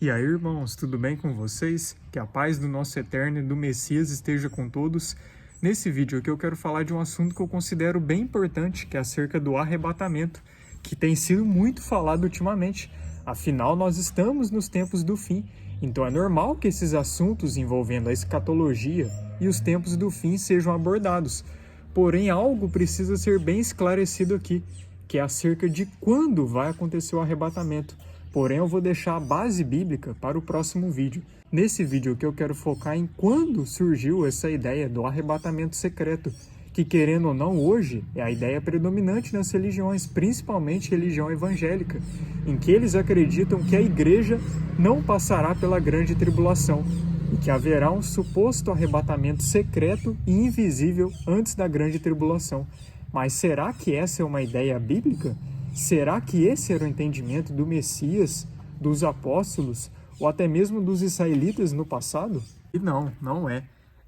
E aí, irmãos, tudo bem com vocês? Que a paz do nosso Eterno e do Messias esteja com todos. Nesse vídeo aqui eu quero falar de um assunto que eu considero bem importante, que é acerca do arrebatamento, que tem sido muito falado ultimamente. Afinal, nós estamos nos tempos do fim, então é normal que esses assuntos envolvendo a escatologia e os tempos do fim sejam abordados. Porém, algo precisa ser bem esclarecido aqui, que é acerca de quando vai acontecer o arrebatamento. Porém, eu vou deixar a base bíblica para o próximo vídeo. Nesse vídeo aqui eu quero focar em quando surgiu essa ideia do arrebatamento secreto, que querendo ou não hoje é a ideia predominante nas religiões, principalmente religião evangélica, em que eles acreditam que a igreja não passará pela grande tribulação e que haverá um suposto arrebatamento secreto e invisível antes da grande tribulação. Mas será que essa é uma ideia bíblica? Será que esse era o entendimento do Messias, dos apóstolos, ou até mesmo dos israelitas no passado? E não é.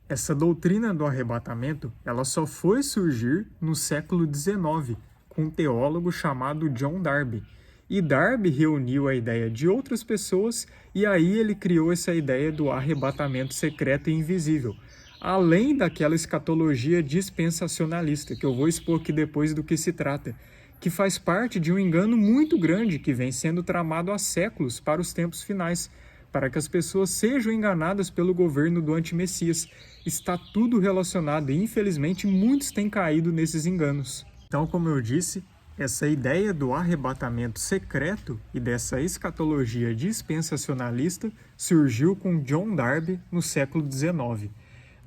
Essa doutrina do arrebatamento, ela só foi surgir no século XIX, com um teólogo chamado John Darby. E Darby reuniu a ideia de outras pessoas e aí ele criou essa ideia do arrebatamento secreto e invisível, além daquela escatologia dispensacionalista, que eu vou expor aqui depois do que se trata, que faz parte de um engano muito grande que vem sendo tramado há séculos para os tempos finais, para que as pessoas sejam enganadas pelo governo do antimessias. Está tudo relacionado e, infelizmente, muitos têm caído nesses enganos. Então, como eu disse, essa ideia do arrebatamento secreto e dessa escatologia dispensacionalista surgiu com John Darby no século XIX.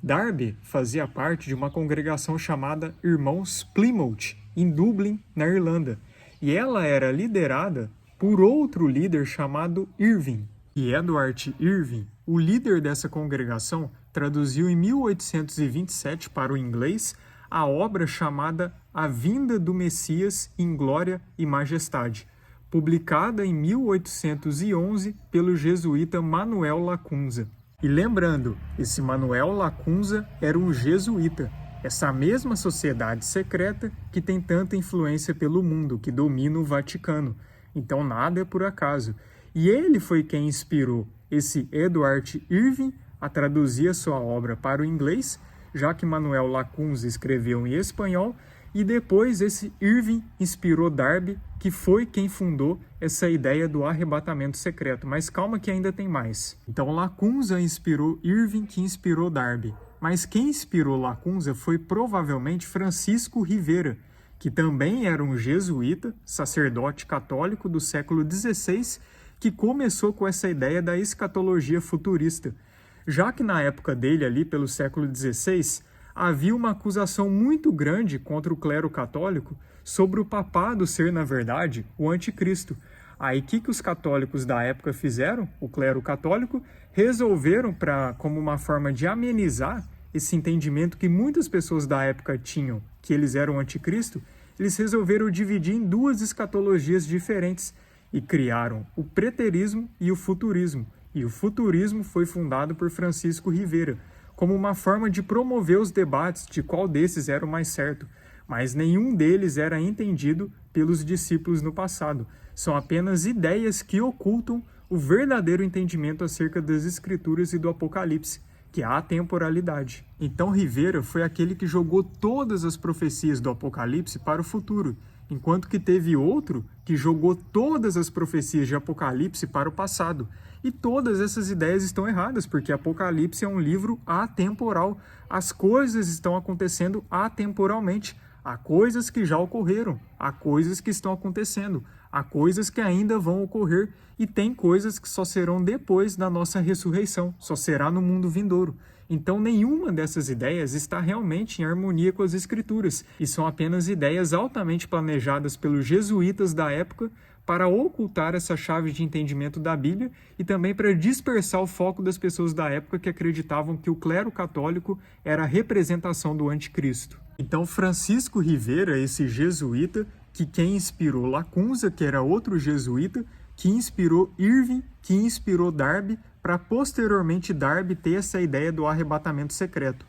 Darby fazia parte de uma congregação chamada Irmãos Plymouth, em Dublin, na Irlanda, e ela era liderada por outro líder chamado Irving. E Edward Irving, o líder dessa congregação, traduziu em 1827 para o inglês a obra chamada A Vinda do Messias em Glória e Majestade, publicada em 1811 pelo jesuíta Manuel Lacunza. E lembrando, esse Manuel Lacunza era um jesuíta, essa mesma sociedade secreta que tem tanta influência pelo mundo, que domina o Vaticano. Então nada é por acaso. E ele foi quem inspirou esse Edward Irving a traduzir a sua obra para o inglês, já que Manuel Lacunza escreveu em espanhol, e depois esse Irving inspirou Darby, que foi quem fundou essa ideia do arrebatamento secreto. Mas calma que ainda tem mais. Então Lacunza inspirou Irving, que inspirou Darby. Mas quem inspirou Lacunza foi provavelmente Francisco Rivera, que também era um jesuíta, sacerdote católico do século XVI, que começou com essa ideia da escatologia futurista. Já que na época dele, ali pelo século XVI, havia uma acusação muito grande contra o clero católico sobre o papado ser, na verdade, o anticristo. Aí o que os católicos da época fizeram? O clero católico resolveram, como uma forma de amenizar esse entendimento que muitas pessoas da época tinham, que eles eram o anticristo, eles resolveram dividir em duas escatologias diferentes e criaram o preterismo e o futurismo. E o futurismo foi fundado por Francisco Rivera, como uma forma de promover os debates de qual desses era o mais certo, mas nenhum deles era entendido pelos discípulos no passado. São apenas ideias que ocultam o verdadeiro entendimento acerca das Escrituras e do Apocalipse, que é a atemporalidade. Então Rivera foi aquele que jogou todas as profecias do Apocalipse para o futuro, enquanto que teve outro que jogou todas as profecias de Apocalipse para o passado. E todas essas ideias estão erradas, porque Apocalipse é um livro atemporal. As coisas estão acontecendo atemporalmente. Há coisas que já ocorreram, há coisas que estão acontecendo, há coisas que ainda vão ocorrer e tem coisas que só serão depois da nossa ressurreição, só será no mundo vindouro. Então nenhuma dessas ideias está realmente em harmonia com as Escrituras e são apenas ideias altamente planejadas pelos jesuítas da época para ocultar essa chave de entendimento da Bíblia e também para dispersar o foco das pessoas da época que acreditavam que o clero católico era a representação do anticristo. Então Francisco Rivera, esse jesuíta, que quem inspirou Lacunza, que era outro jesuíta, que inspirou Irving, que inspirou Darby, para posteriormente Darby ter essa ideia do arrebatamento secreto.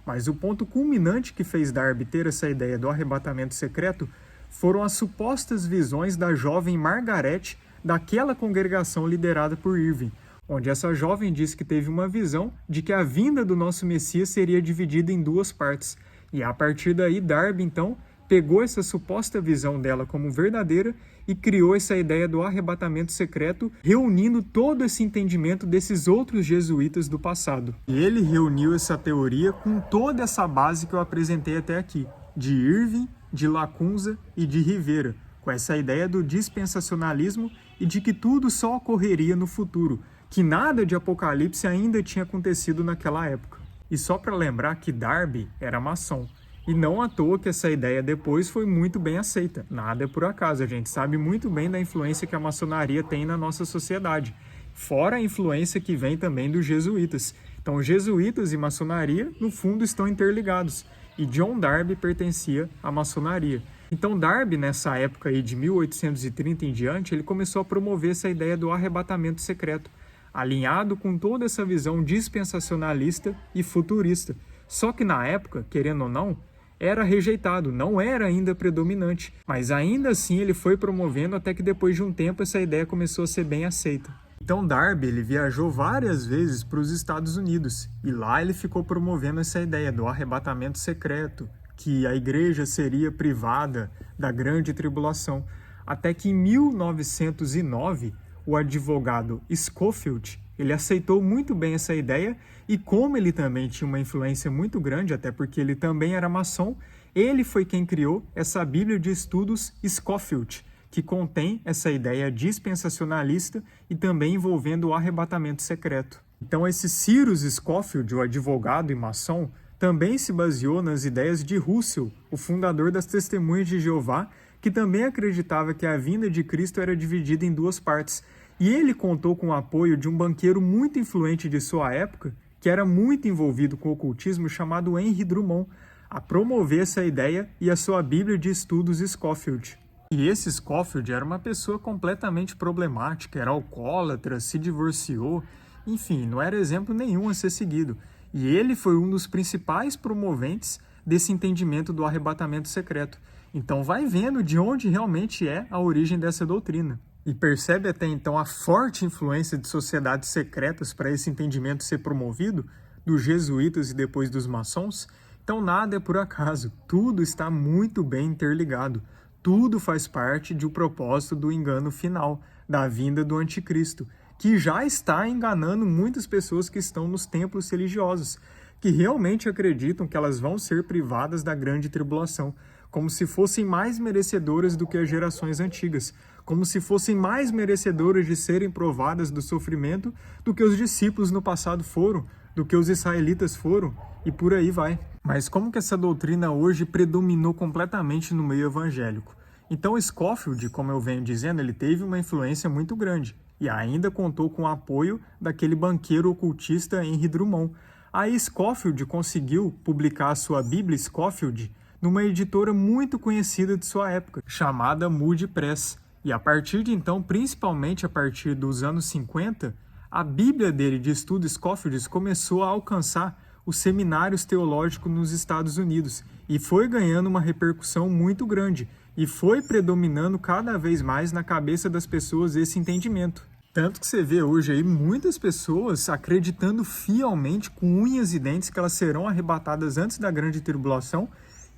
Mas o ponto culminante que fez Darby ter essa ideia do arrebatamento secreto foram as supostas visões da jovem Margaret daquela congregação liderada por Irving, onde essa jovem disse que teve uma visão de que a vinda do nosso Messias seria dividida em duas partes. E a partir daí, Darby, então, pegou essa suposta visão dela como verdadeira e criou essa ideia do arrebatamento secreto, reunindo todo esse entendimento desses outros jesuítas do passado. E ele reuniu essa teoria com toda essa base que eu apresentei até aqui, de Irving, de Lacunza e de Rivera, com essa ideia do dispensacionalismo e de que tudo só ocorreria no futuro, que nada de Apocalipse ainda tinha acontecido naquela época. E só para lembrar que Darby era maçom. E não à toa que essa ideia depois foi muito bem aceita. Nada é por acaso, a gente sabe muito bem da influência que a maçonaria tem na nossa sociedade. Fora a influência que vem também dos jesuítas. Então, jesuítas e maçonaria, no fundo, estão interligados. E John Darby pertencia à maçonaria. Então, Darby, nessa época aí de 1830 em diante, ele começou a promover essa ideia do arrebatamento secreto, alinhado com toda essa visão dispensacionalista e futurista. Só que na época, querendo ou não, era rejeitado, não era ainda predominante, mas ainda assim ele foi promovendo até que depois de um tempo essa ideia começou a ser bem aceita. Então Darby ele viajou várias vezes para os Estados Unidos e lá ele ficou promovendo essa ideia do arrebatamento secreto, que a igreja seria privada da grande tribulação, até que em 1909 o advogado Scofield ele aceitou muito bem essa ideia e como ele também tinha uma influência muito grande, até porque ele também era maçom, ele foi quem criou essa Bíblia de Estudos Scofield, que contém essa ideia dispensacionalista e também envolvendo o arrebatamento secreto. Então esse Cyrus Scofield, o advogado e maçom, também se baseou nas ideias de Russell, o fundador das Testemunhas de Jeová, que também acreditava que a vinda de Cristo era dividida em duas partes. E ele contou com o apoio de um banqueiro muito influente de sua época, que era muito envolvido com o ocultismo, chamado Henry Drummond, a promover essa ideia e a sua Bíblia de Estudos Scofield. E esse Scofield era uma pessoa completamente problemática, era alcoólatra, se divorciou, enfim, não era exemplo nenhum a ser seguido. E ele foi um dos principais promoventes desse entendimento do arrebatamento secreto. Então vai vendo de onde realmente é a origem dessa doutrina. E percebe até então a forte influência de sociedades secretas para esse entendimento ser promovido, dos jesuítas e depois dos maçons? Então nada é por acaso, tudo está muito bem interligado. Tudo faz parte de um propósito do engano final, da vinda do anticristo, que já está enganando muitas pessoas que estão nos templos religiosos, que realmente acreditam que elas vão ser privadas da grande tribulação, como se fossem mais merecedoras do que as gerações antigas, como se fossem mais merecedoras de serem provadas do sofrimento do que os discípulos no passado foram, do que os israelitas foram, e por aí vai. Mas como que essa doutrina hoje predominou completamente no meio evangélico? Então Scofield, como eu venho dizendo, ele teve uma influência muito grande, e ainda contou com o apoio daquele banqueiro ocultista Henry Drummond. Aí Scofield conseguiu publicar a sua Bíblia Scofield numa editora muito conhecida de sua época, chamada Moody Press. E a partir de então, principalmente a partir dos anos 50, a Bíblia dele de Estudo Scofield começou a alcançar os seminários teológicos nos Estados Unidos e foi ganhando uma repercussão muito grande e foi predominando cada vez mais na cabeça das pessoas esse entendimento. Tanto que você vê hoje aí muitas pessoas acreditando fielmente, com unhas e dentes, que elas serão arrebatadas antes da grande tribulação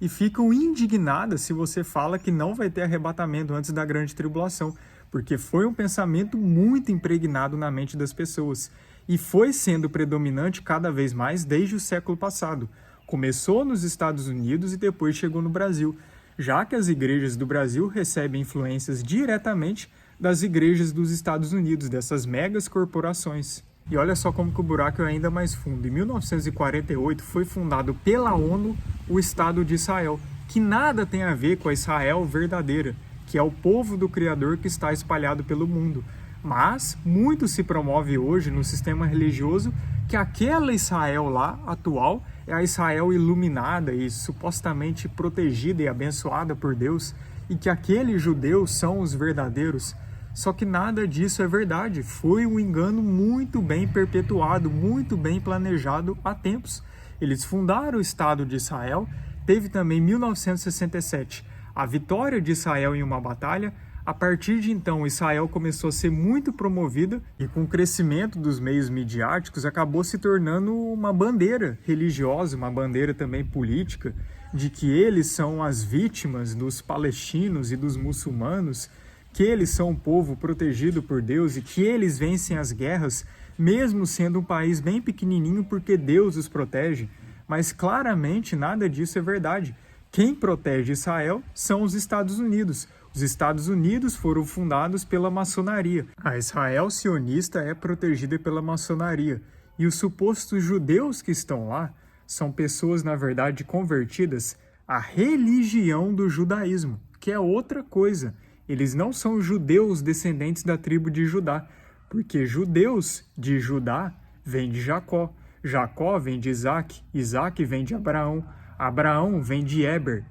e ficam indignadas se você fala que não vai ter arrebatamento antes da grande tribulação, porque foi um pensamento muito impregnado na mente das pessoas e foi sendo predominante cada vez mais desde o século passado. Começou nos Estados Unidos e depois chegou no Brasil, já que as igrejas do Brasil recebem influências diretamente das igrejas dos Estados Unidos, dessas megas corporações. E olha só como que o buraco é ainda mais fundo. Em 1948 foi fundado pela ONU o Estado de Israel, que nada tem a ver com a Israel verdadeira, que é o povo do Criador que está espalhado pelo mundo. Mas muito se promove hoje no sistema religioso que aquela Israel lá, atual, é a Israel iluminada e supostamente protegida e abençoada por Deus, e que aqueles judeus são os verdadeiros. Só que nada disso é verdade, foi um engano muito bem perpetuado, muito bem planejado há tempos. Eles fundaram o Estado de Israel, teve também em 1967 a vitória de Israel em uma batalha, A partir de então, Israel começou a ser muito promovida e com o crescimento dos meios midiáticos acabou se tornando uma bandeira religiosa, uma bandeira também política, de que eles são as vítimas dos palestinos e dos muçulmanos, que eles são um povo protegido por Deus e que eles vencem as guerras, mesmo sendo um país bem pequenininho, porque Deus os protege. Mas claramente nada disso é verdade. Quem protege Israel são os Estados Unidos. Os Estados Unidos foram fundados pela maçonaria. A Israel sionista é protegida pela maçonaria. E os supostos judeus que estão lá são pessoas, na verdade, convertidas à religião do judaísmo, que é outra coisa. Eles não são judeus descendentes da tribo de Judá, porque judeus de Judá vem de Jacó, Jacó vem de Isaac, Isaac vem de Abraão, Abraão vem de Éber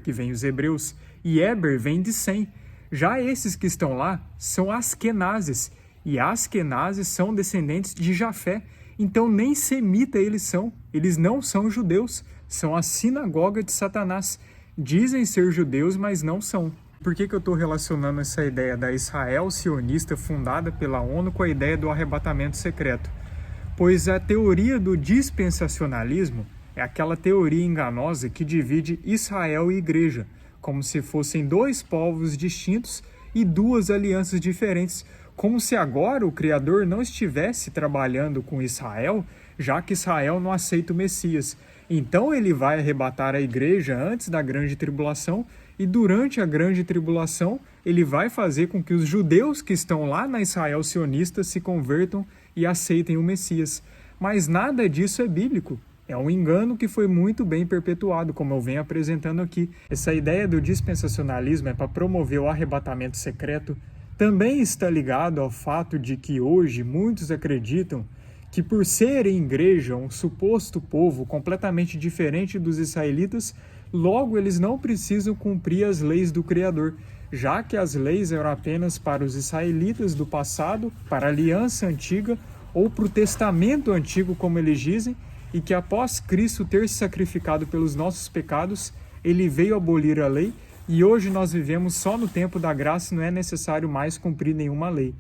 que vem os hebreus, e Éber vem de Sem. Já esses que estão lá são asquenazes, e asquenazes são descendentes de Jafé. Então nem semita eles não são judeus, são a sinagoga de Satanás. Dizem ser judeus, mas não são. Por que eu estou relacionando essa ideia da Israel sionista fundada pela ONU com a ideia do arrebatamento secreto? Pois a teoria do dispensacionalismo é aquela teoria enganosa que divide Israel e igreja, como se fossem dois povos distintos e duas alianças diferentes, como se agora o Criador não estivesse trabalhando com Israel, já que Israel não aceita o Messias. Então ele vai arrebatar a igreja antes da grande tribulação, e durante a grande tribulação ele vai fazer com que os judeus que estão lá na Israel sionista se convertam e aceitem o Messias. Mas nada disso é bíblico. É um engano que foi muito bem perpetuado, como eu venho apresentando aqui. Essa ideia do dispensacionalismo é para promover o arrebatamento secreto. Também está ligado ao fato de que hoje muitos acreditam que por serem igreja, um suposto povo completamente diferente dos israelitas, logo eles não precisam cumprir as leis do Criador, já que as leis eram apenas para os israelitas do passado, para a aliança antiga ou para o testamento antigo, como eles dizem, e que após Cristo ter se sacrificado pelos nossos pecados, ele veio abolir a lei, e hoje nós vivemos só no tempo da graça e não é necessário mais cumprir nenhuma lei.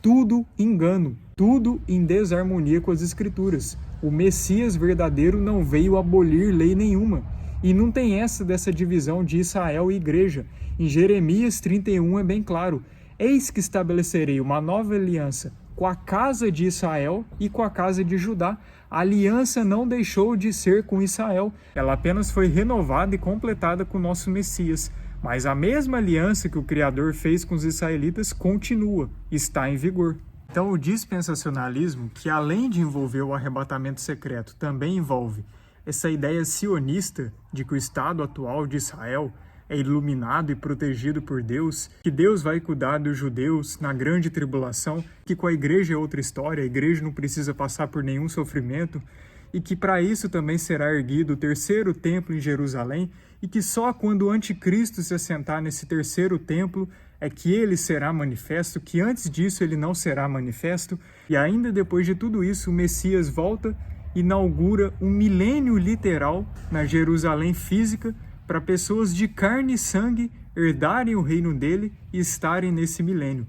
Tudo engano, tudo em desarmonia com as Escrituras. O Messias verdadeiro não veio abolir lei nenhuma. E não tem dessa divisão de Israel e igreja. Em Jeremias 31 é bem claro: eis que estabelecerei uma nova aliança com a casa de Israel e com a casa de Judá. A aliança não deixou de ser com Israel, ela apenas foi renovada e completada com o nosso Messias. Mas a mesma aliança que o Criador fez com os israelitas continua, está em vigor. Então o dispensacionalismo, que além de envolver o arrebatamento secreto, também envolve essa ideia sionista de que o Estado atual de Israel é iluminado e protegido por Deus, que Deus vai cuidar dos judeus na grande tribulação, que com a igreja é outra história, a igreja não precisa passar por nenhum sofrimento, e que para isso também será erguido o terceiro templo em Jerusalém, e que só quando o anticristo se assentar nesse terceiro templo é que ele será manifesto, que antes disso ele não será manifesto, e ainda depois de tudo isso o Messias volta e inaugura um milênio literal na Jerusalém física para pessoas de carne e sangue herdarem o reino dele e estarem nesse milênio.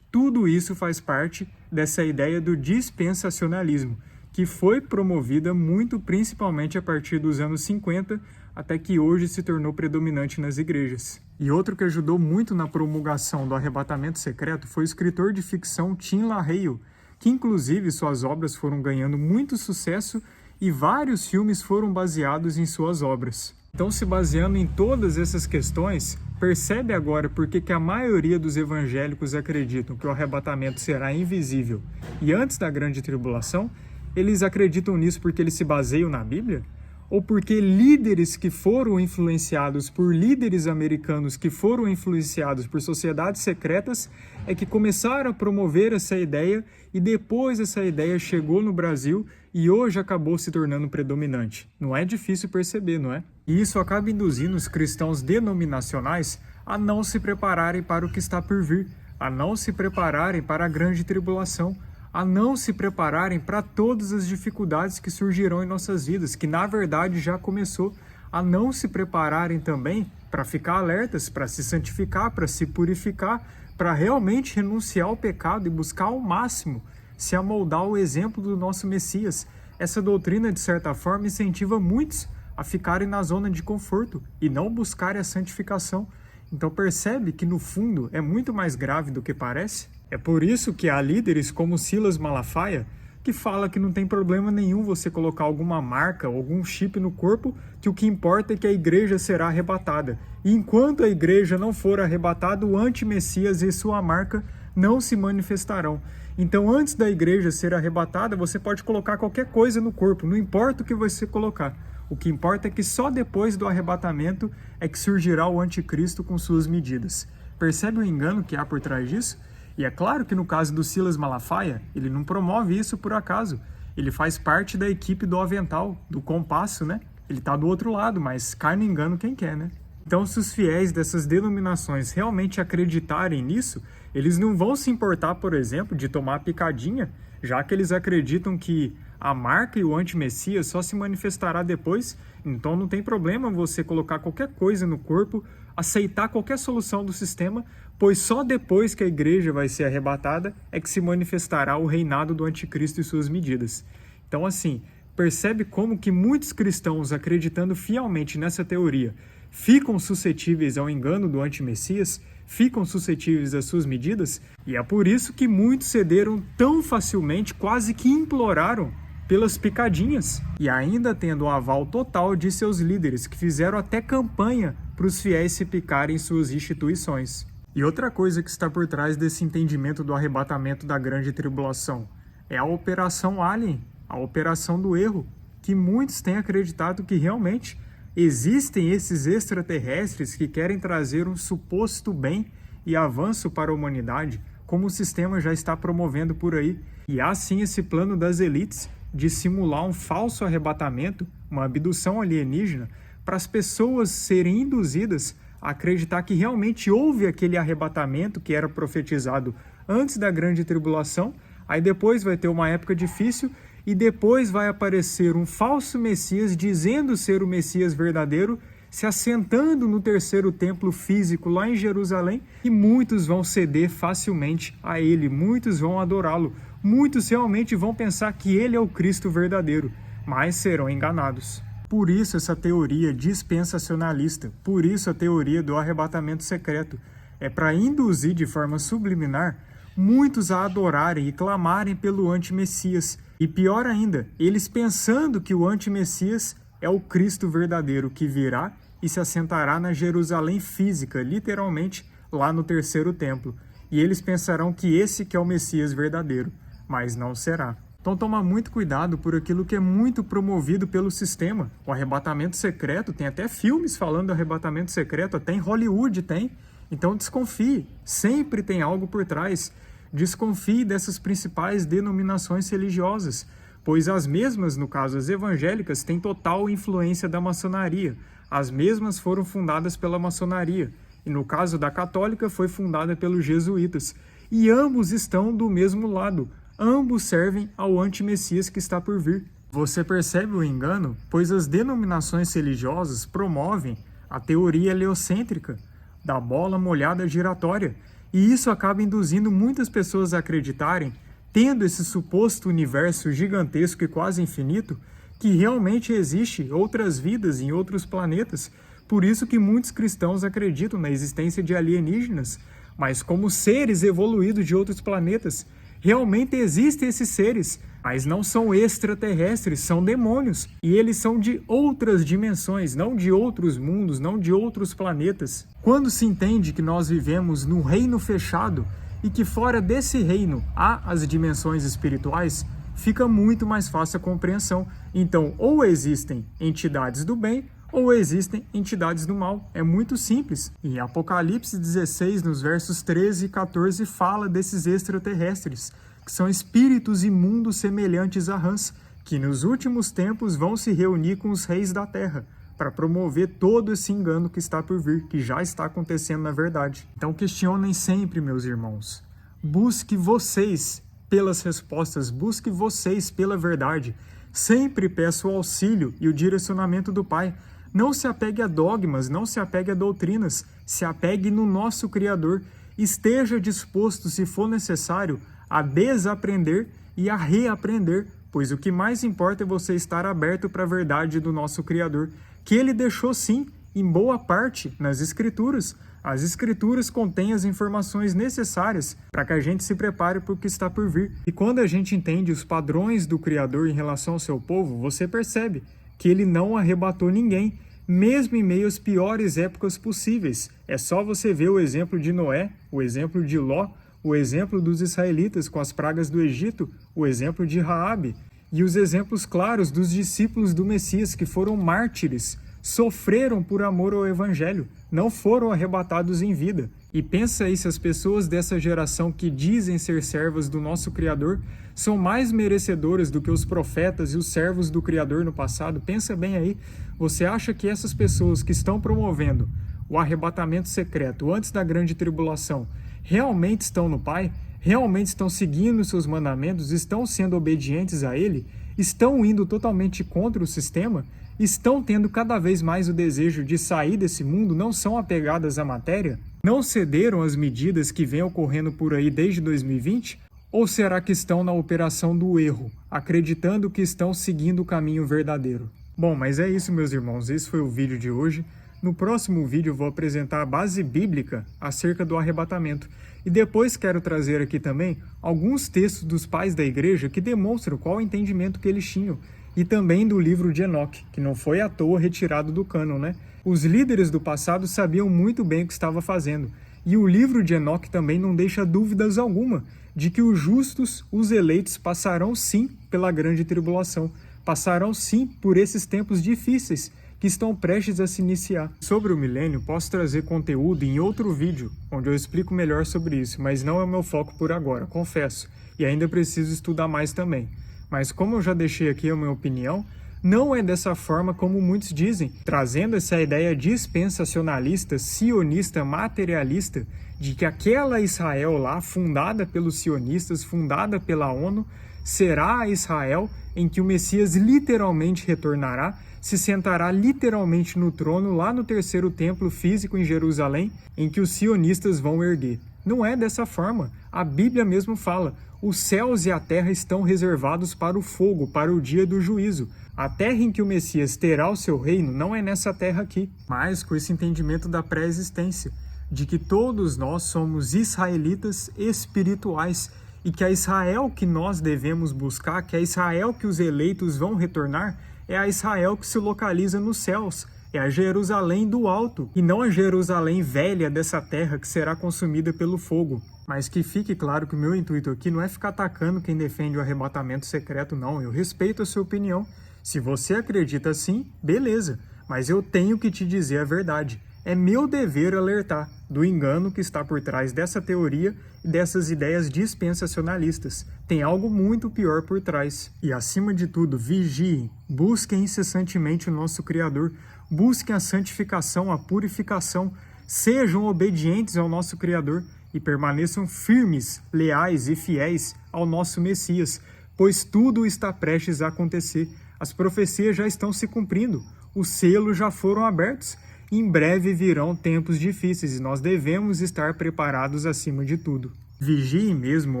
Tudo isso faz parte dessa ideia do dispensacionalismo, que foi promovida muito principalmente a partir dos anos 50, até que hoje se tornou predominante nas igrejas. E outro que ajudou muito na promulgação do arrebatamento secreto foi o escritor de ficção Tim LaHaye, que inclusive suas obras foram ganhando muito sucesso e vários filmes foram baseados em suas obras. Então, se baseando em todas essas questões, percebe agora por que a maioria dos evangélicos acreditam que o arrebatamento será invisível e antes da grande tribulação? Eles acreditam nisso porque eles se baseiam na Bíblia? Ou porque líderes que foram influenciados por líderes americanos que foram influenciados por sociedades secretas é que começaram a promover essa ideia e depois essa ideia chegou no Brasil e hoje acabou se tornando predominante? Não é difícil perceber, não é? E isso acaba induzindo os cristãos denominacionais a não se prepararem para o que está por vir, a não se prepararem para a grande tribulação, a não se prepararem para todas as dificuldades que surgirão em nossas vidas, que na verdade já começou, a não se prepararem também para ficar alertas, para se santificar, para se purificar, para realmente renunciar ao pecado e buscar ao máximo se amoldar ao exemplo do nosso Messias. Essa doutrina, de certa forma, incentiva muitos a ficarem na zona de conforto e não buscarem a santificação. Então percebe que no fundo é muito mais grave do que parece? É por isso que há líderes como Silas Malafaia que fala que não tem problema nenhum você colocar alguma marca ou algum chip no corpo, que o que importa é que a igreja será arrebatada. E enquanto a igreja não for arrebatada, o anti-Messias e sua marca não se manifestarão. Então, antes da igreja ser arrebatada, você pode colocar qualquer coisa no corpo, não importa o que você colocar. O que importa é que só depois do arrebatamento é que surgirá o anticristo com suas medidas. Percebe o engano que há por trás disso? E é claro que no caso do Silas Malafaia, ele não promove isso por acaso. Ele faz parte da equipe do Avental, do Compasso, né? Ele está do outro lado, mas cai no engano quem quer, né? Então, se os fiéis dessas denominações realmente acreditarem nisso, eles não vão se importar, por exemplo, de tomar picadinha, já que eles acreditam que a marca e o anti-messias só se manifestará depois. Então não tem problema você colocar qualquer coisa no corpo, aceitar qualquer solução do sistema, pois só depois que a igreja vai ser arrebatada é que se manifestará o reinado do anticristo e suas medidas. Então assim, percebe como que muitos cristãos, acreditando fielmente nessa teoria, ficam suscetíveis ao engano do anti-messias, ficam suscetíveis às suas medidas, e é por isso que muitos cederam tão facilmente, quase que imploraram pelas picadinhas, e ainda tendo o aval total de seus líderes, que fizeram até campanha para os fiéis se picarem em suas instituições. E outra coisa que está por trás desse entendimento do arrebatamento da grande tribulação é a operação Alien, a operação do erro, que muitos têm acreditado que realmente existem esses extraterrestres que querem trazer um suposto bem e avanço para a humanidade, como o sistema já está promovendo por aí. E há sim esse plano das elites de simular um falso arrebatamento, uma abdução alienígena, para as pessoas serem induzidas a acreditar que realmente houve aquele arrebatamento que era profetizado antes da grande tribulação, aí depois vai ter uma época difícil e depois vai aparecer um falso Messias dizendo ser o Messias verdadeiro, se assentando no terceiro templo físico lá em Jerusalém, e muitos vão ceder facilmente a ele, muitos vão adorá-lo, muitos realmente vão pensar que ele é o Cristo verdadeiro, mas serão enganados. Por isso essa teoria dispensacionalista, por isso a teoria do arrebatamento secreto, é para induzir de forma subliminar muitos a adorarem e clamarem pelo anti-Messias, e pior ainda, eles pensando que o anti-Messias é o Cristo verdadeiro que virá e se assentará na Jerusalém física, literalmente lá no terceiro templo. E eles pensarão que esse que é o Messias verdadeiro, mas não será. Então toma muito cuidado por aquilo que é muito promovido pelo sistema. O arrebatamento secreto, tem até filmes falando do arrebatamento secreto, até em Hollywood tem. Então desconfie, sempre tem algo por trás. Desconfie dessas principais denominações religiosas, pois as mesmas, no caso as evangélicas, têm total influência da maçonaria. As mesmas foram fundadas pela maçonaria, e no caso da católica foi fundada pelos jesuítas. E ambos estão do mesmo lado, ambos servem ao anti-messias que está por vir. Você percebe o engano? Pois as denominações religiosas promovem a teoria heliocêntrica, da bola molhada giratória, e isso acaba induzindo muitas pessoas a acreditarem, tendo esse suposto universo gigantesco e quase infinito, que realmente existe outras vidas em outros planetas. Por isso que muitos cristãos acreditam na existência de alienígenas, mas como seres evoluídos de outros planetas. Realmente existem esses seres, mas não são extraterrestres, são demônios. E eles são de outras dimensões, não de outros mundos, não de outros planetas. Quando se entende que nós vivemos num reino fechado e que fora desse reino há as dimensões espirituais, fica muito mais fácil a compreensão. Então, ou existem entidades do bem, ou existem entidades do mal. É muito simples. Em Apocalipse 16, nos versos 13 e 14, fala desses extraterrestres, que são espíritos imundos semelhantes a rãs, que nos últimos tempos vão se reunir com os reis da terra, para promover todo esse engano que está por vir, que já está acontecendo na verdade. Então questionem sempre, meus irmãos. Busque vocês pelas respostas, busque vocês pela verdade. Sempre peço o auxílio e o direcionamento do Pai, Não se apegue a dogmas, não se apegue a doutrinas, se apegue no nosso Criador. Esteja disposto, se for necessário, a desaprender e a reaprender, pois o que mais importa é você estar aberto para a verdade do nosso Criador, que ele deixou sim, em boa parte, nas Escrituras. As Escrituras contêm as informações necessárias para que a gente se prepare para o que está por vir. E quando a gente entende os padrões do Criador em relação ao seu povo, você percebe que ele não arrebatou ninguém, mesmo em meio às piores épocas possíveis. É só você ver o exemplo de Noé, o exemplo de Ló, o exemplo dos israelitas com as pragas do Egito, o exemplo de Raabe, e os exemplos claros dos discípulos do Messias que foram mártires, sofreram por amor ao Evangelho, não foram arrebatados em vida. E pensa aí se as pessoas dessa geração que dizem ser servas do nosso Criador são mais merecedoras do que os profetas e os servos do Criador no passado. Pensa bem aí, você acha que essas pessoas que estão promovendo o arrebatamento secreto antes da grande tribulação realmente estão no Pai? Realmente estão seguindo os seus mandamentos? Estão sendo obedientes a Ele? Estão indo totalmente contra o sistema? Estão tendo cada vez mais o desejo de sair desse mundo? Não são apegadas à matéria? Não cederam às medidas que vêm ocorrendo por aí desde 2020? Ou será que estão na operação do erro, acreditando que estão seguindo o caminho verdadeiro? Bom, mas é isso, meus irmãos. Esse foi o vídeo de hoje. No próximo vídeo eu vou apresentar a base bíblica acerca do arrebatamento. E depois quero trazer aqui também alguns textos dos pais da igreja que demonstram qual o entendimento que eles tinham. E também do livro de Enoque, que não foi à toa retirado do cânon, né? Os líderes do passado sabiam muito bem o que estava fazendo. E o livro de Enoque também não deixa dúvidas alguma de que os justos, os eleitos, passarão sim pela grande tribulação. Passarão sim por esses tempos difíceis que estão prestes a se iniciar. Sobre o milênio, posso trazer conteúdo em outro vídeo, onde eu explico melhor sobre isso, mas não é o meu foco por agora, confesso, e ainda preciso estudar mais também. Mas como eu já deixei aqui a minha opinião, não é dessa forma como muitos dizem, trazendo essa ideia dispensacionalista, sionista, materialista, de que aquela Israel lá, fundada pelos sionistas, fundada pela ONU, será a Israel em que o Messias literalmente retornará, se sentará literalmente no trono lá no terceiro templo físico em Jerusalém, em que os sionistas vão erguer. Não é dessa forma. A Bíblia mesmo fala, os céus e a terra estão reservados para o fogo, para o dia do juízo. A terra em que o Messias terá o seu reino não é nessa terra aqui, mas com esse entendimento da pré-existência, de que todos nós somos israelitas espirituais, e que a Israel que nós devemos buscar, que a Israel que os eleitos vão retornar, é a Israel que se localiza nos céus, é a Jerusalém do alto, e não a Jerusalém velha dessa terra que será consumida pelo fogo. Mas que fique claro que o meu intuito aqui não é ficar atacando quem defende o arrebatamento secreto, não. Eu respeito a sua opinião. Se você acredita assim, beleza, mas eu tenho que te dizer a verdade. É meu dever alertar do engano que está por trás dessa teoria e dessas ideias dispensacionalistas. Tem algo muito pior por trás. E acima de tudo, vigiem, busquem incessantemente o nosso Criador, busquem a santificação, a purificação, sejam obedientes ao nosso Criador e permaneçam firmes, leais e fiéis ao nosso Messias, pois tudo está prestes a acontecer. As profecias já estão se cumprindo, os selos já foram abertos. Em breve virão tempos difíceis e nós devemos estar preparados acima de tudo. Vigiem mesmo,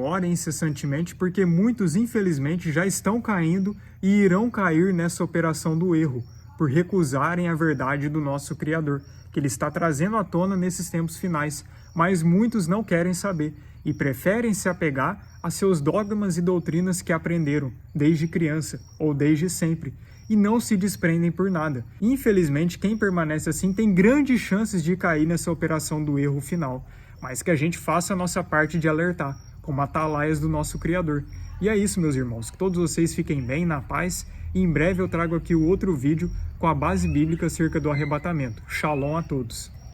orem incessantemente, porque muitos infelizmente já estão caindo e irão cair nessa operação do erro, por recusarem a verdade do nosso Criador, que Ele está trazendo à tona nesses tempos finais, mas muitos não querem saber e preferem se apegar a seus dogmas e doutrinas que aprenderam desde criança ou desde sempre, e não se desprendem por nada. Infelizmente, quem permanece assim tem grandes chances de cair nessa operação do erro final, mas que a gente faça a nossa parte de alertar, como atalaias do nosso Criador. E é isso, meus irmãos, que todos vocês fiquem bem, na paz, e em breve eu trago aqui o outro vídeo com a base bíblica acerca do arrebatamento. Shalom a todos!